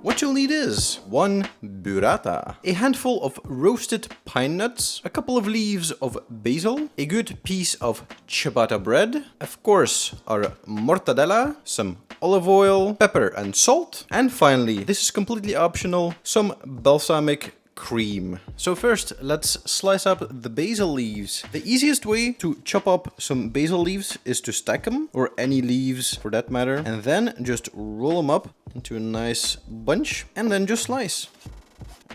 What you'll need is 1 burrata, a handful of roasted pine nuts, a couple of leaves of basil, a good piece of ciabatta bread, of course our mortadella, some olive oil, pepper and salt, and finally, this is completely optional, some balsamic cream. So first, let's slice up the basil leaves. The easiest way to chop up some basil leaves is to stack them, or any leaves for that matter, and then just roll them up into a nice bunch, and then just slice.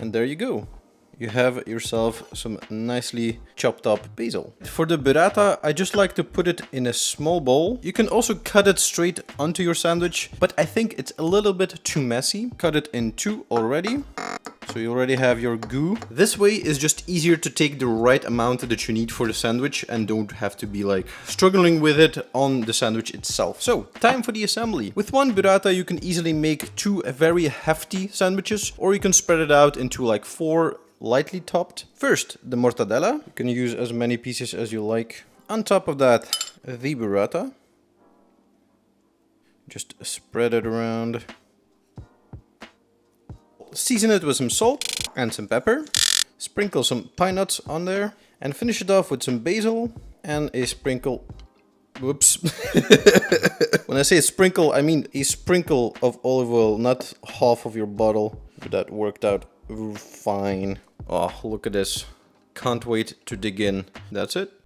And there you go. You have yourself some nicely chopped up basil. For the burrata, I just like to put it in a small bowl. You can also cut it straight onto your sandwich, but I think it's a little bit too messy. Cut it in 2 already. So you already have your goo. This way is just easier to take the right amount that you need for the sandwich and don't have to be like struggling with it on the sandwich itself. So, time for the assembly. With 1 burrata you can easily make 2 very hefty sandwiches, or you can spread it out into like 4 lightly topped. First, the mortadella. You can use as many pieces as you like. On top of that, the burrata. Just spread it around. Season it with some salt and some pepper. Sprinkle some pine nuts on there. And finish it off with some basil and a sprinkle... Whoops. When I say a sprinkle, I mean a sprinkle of olive oil, not half of your bottle. But that worked out fine. Oh, look at this. Can't wait to dig in. That's it.